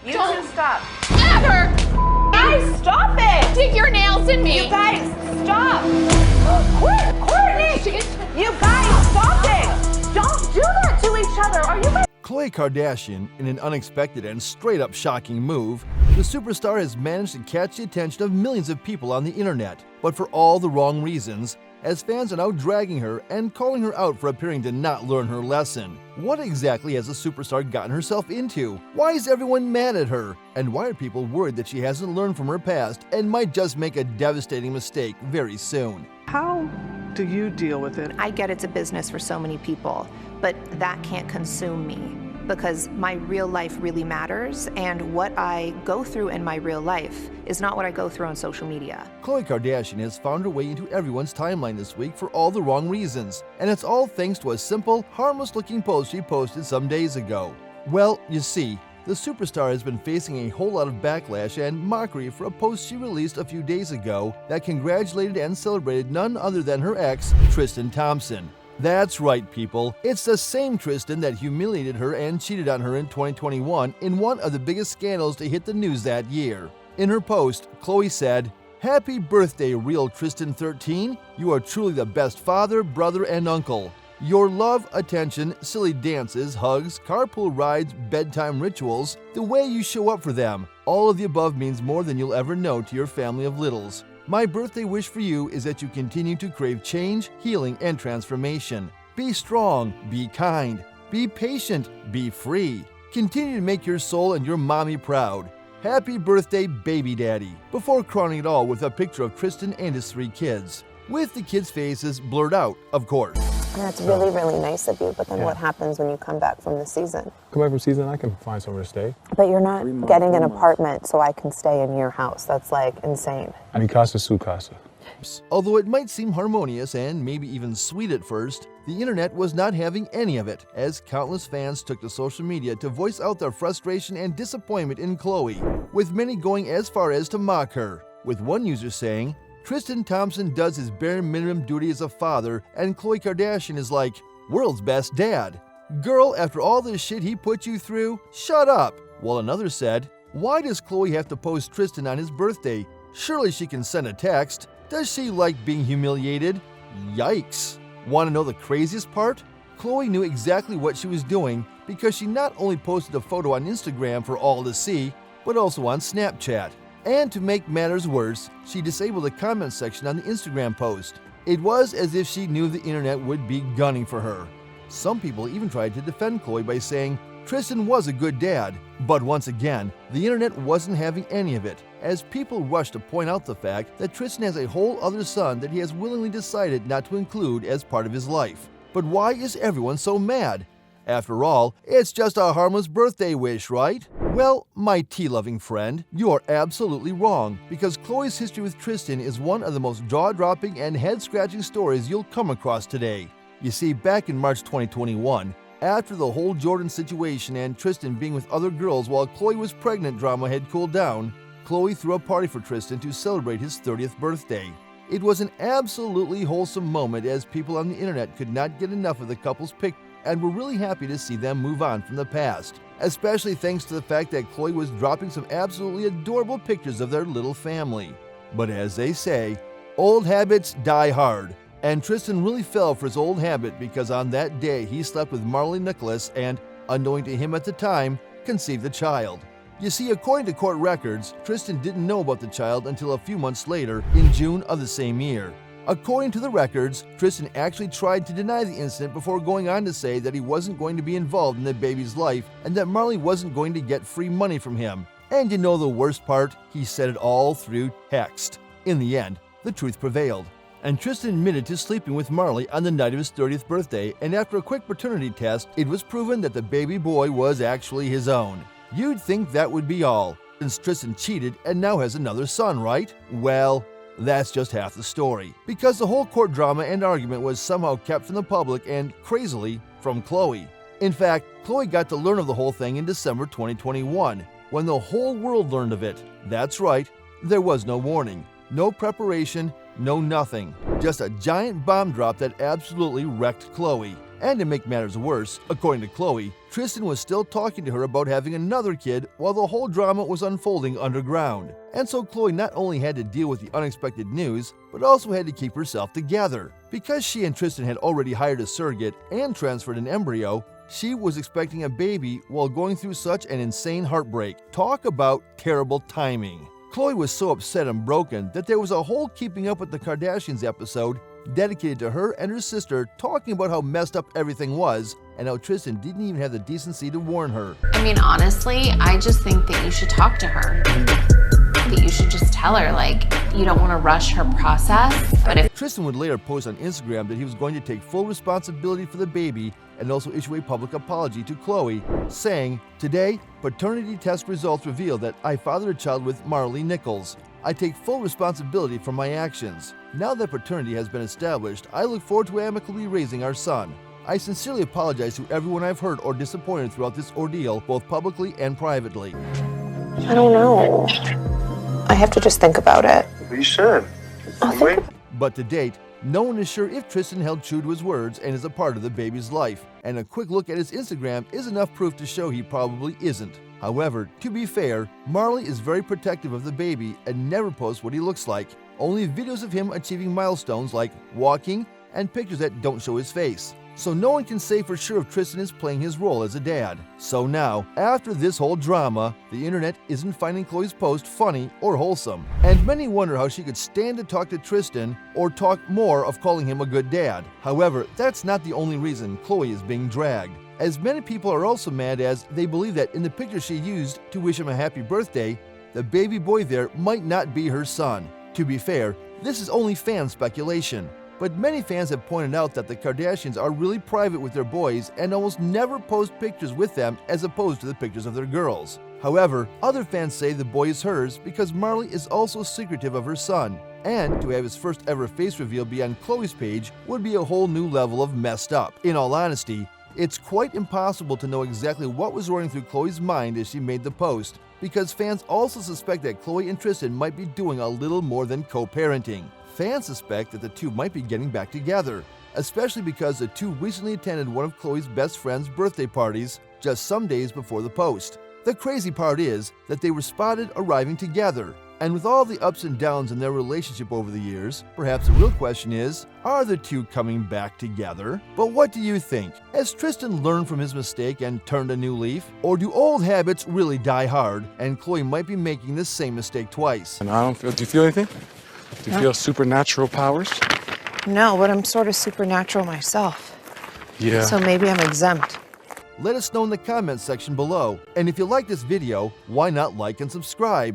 You Don't two stop. ever Guys, stop it! dig your nails in me. You guys, stop! Courtney! You guys, stop it! Don't do that to each other. Are you guys? Khloe Kardashian, in an unexpected and straight-up shocking move, the superstar has managed to catch the attention of millions of people on the internet, but for all the wrong reasons, as fans are now dragging her and calling her out for appearing to not learn her lesson. What exactly has the superstar gotten herself into? Why is everyone mad at her? And why are people worried that she hasn't learned from her past and might just make a devastating mistake very soon? How do you deal with it? I get it's a business for so many people, but that can't consume me because my real life really matters, and what I go through in my real life is not what I go through on social media. Khloe Kardashian has found her way into everyone's timeline this week for all the wrong reasons, and it's all thanks to a simple, harmless-looking post she posted some days ago. Well, you see, the superstar has been facing a whole lot of backlash and mockery for a post she released a few days ago that congratulated and celebrated none other than her ex, Tristan Thompson. That's right, people. It's the same Tristan that humiliated her and cheated on her in 2021 in one of the biggest scandals to hit the news that year. In her post, Khloe said, "Happy birthday, real Tristan 13. You are truly the best father, brother, and uncle. Your love, attention, silly dances, hugs, carpool rides, bedtime rituals, the way you show up for them, all of the above means more than you'll ever know to your family of littles. My birthday wish for you is that you continue to crave change, healing, and transformation. Be strong, be kind, be patient, be free. Continue to make your soul and your mommy proud. Happy birthday, baby daddy," before crowning it all with a picture of Tristan and his 3 kids, with the kids' faces blurred out, of course. That's really, really nice of you, but then what happens when you come back from the season? Come back from season, I can find somewhere to stay. But you're not getting an apartment so I can stay in your house. That's like insane. Mi casa su casa. Although it might seem harmonious and maybe even sweet at first, the internet was not having any of it, as countless fans took to social media to voice out their frustration and disappointment in Khloe, with many going as far as to mock her, with one user saying, "Tristan Thompson does his bare minimum duty as a father, and Khloe Kardashian is like, world's best dad. Girl, after all this shit he put you through, shut up." While another said, "Why does Khloe have to post Tristan on his birthday? Surely she can send a text. Does she like being humiliated? Yikes." Want to know the craziest part? Khloe knew exactly what she was doing because she not only posted a photo on Instagram for all to see, but also on Snapchat. And to make matters worse, she disabled the comment section on the Instagram post. It was as if she knew the internet would be gunning for her. Some people even tried to defend Khloe by saying Tristan was a good dad. But once again, the internet wasn't having any of it, as people rushed to point out the fact that Tristan has a whole other son that he has willingly decided not to include as part of his life. But why is everyone so mad? After all, it's just a harmless birthday wish, right? Well, my tea-loving friend, you are absolutely wrong, because Khloe's history with Tristan is one of the most jaw-dropping and head-scratching stories you'll come across today. You see, back in March 2021, after the whole Jordan situation and Tristan being with other girls while Khloe was pregnant drama had cooled down, Khloe threw a party for Tristan to celebrate his 30th birthday. It was an absolutely wholesome moment, as people on the internet could not get enough of the couple's picture and were really happy to see them move on from the past, especially thanks to the fact that Khloe was dropping some absolutely adorable pictures of their little family. But as they say, old habits die hard, and Tristan really fell for his old habit because on that day he slept with Marley Nicholas and, unknowing to him at the time, conceived the child. You see, according to court records, Tristan didn't know about the child until a few months later, in June of the same year. According to the records, Tristan actually tried to deny the incident before going on to say that he wasn't going to be involved in the baby's life and that Marley wasn't going to get free money from him. And you know the worst part? He said it all through text. In the end, the truth prevailed, and Tristan admitted to sleeping with Marley on the night of his 30th birthday, and after a quick paternity test, it was proven that the baby boy was actually his own. You'd think that would be all, since Tristan cheated and now has another son, right? Well, that's just half the story, because the whole court drama and argument was somehow kept from the public and, crazily, from Khloe. In fact, Khloe got to learn of the whole thing in December 2021, when the whole world learned of it. That's right, there was no warning, no preparation, no nothing. Just a giant bomb drop that absolutely wrecked Khloe. And to make matters worse, according to Khloe, Tristan was still talking to her about having another kid while the whole drama was unfolding underground. And so Khloe not only had to deal with the unexpected news, but also had to keep herself together. Because she and Tristan had already hired a surrogate and transferred an embryo, she was expecting a baby while going through such an insane heartbreak. Talk about terrible timing. Khloe was so upset and broken that there was a whole Keeping Up with the Kardashians episode dedicated to her and her sister talking about how messed up everything was and how Tristan didn't even have the decency to warn her. I mean, honestly, I just think that you should talk to her. That you should just tell her, like, you don't want to rush her process. But if Tristan would later post on Instagram that he was going to take full responsibility for the baby and also issue a public apology to Khloe, saying, "Today, paternity test results reveal that I fathered a child with Marley Nichols. I take full responsibility for my actions. Now that paternity has been established, I look forward to amicably raising our son. I sincerely apologize to everyone I've hurt or disappointed throughout this ordeal, both publicly and privately." I don't know. I have to just think about it. You should. Wait. But to date, no one is sure if Tristan held true to his words and is a part of the baby's life, and a quick look at his Instagram is enough proof to show he probably isn't. However, to be fair, Marley is very protective of the baby and never posts what he looks like, only videos of him achieving milestones like walking and pictures that don't show his face. So no one can say for sure if Tristan is playing his role as a dad. So now, after this whole drama, the internet isn't finding Khloe's post funny or wholesome. And many wonder how she could stand to talk to Tristan or talk more of calling him a good dad. However, that's not the only reason Khloe is being dragged, as many people are also mad as they believe that in the picture she used to wish him a happy birthday, the baby boy there might not be her son. To be fair, this is only fan speculation. But many fans have pointed out that the Kardashians are really private with their boys and almost never post pictures with them as opposed to the pictures of their girls. However, other fans say the boy is hers because Marley is also secretive of her son, and to have his first ever face reveal be on Khloe's page would be a whole new level of messed up. In all honesty, it's quite impossible to know exactly what was running through Khloe's mind as she made the post, because fans also suspect that Khloe and Tristan might be doing a little more than co-parenting. Fans suspect that the two might be getting back together, especially because the two recently attended one of Khloe's best friend's birthday parties just some days before the post. The crazy part is that they were spotted arriving together, and with all the ups and downs in their relationship over the years, perhaps the real question is, are the two coming back together? But what do you think? Has Tristan learned from his mistake and turned a new leaf? Or do old habits really die hard, and Khloe might be making the same mistake twice? And I don't feel. Do you feel anything? Do you feel supernatural powers? No, but I'm sort of supernatural myself. Yeah. So maybe I'm exempt. Let us know in the comments section below. And if you like this video, why not like and subscribe?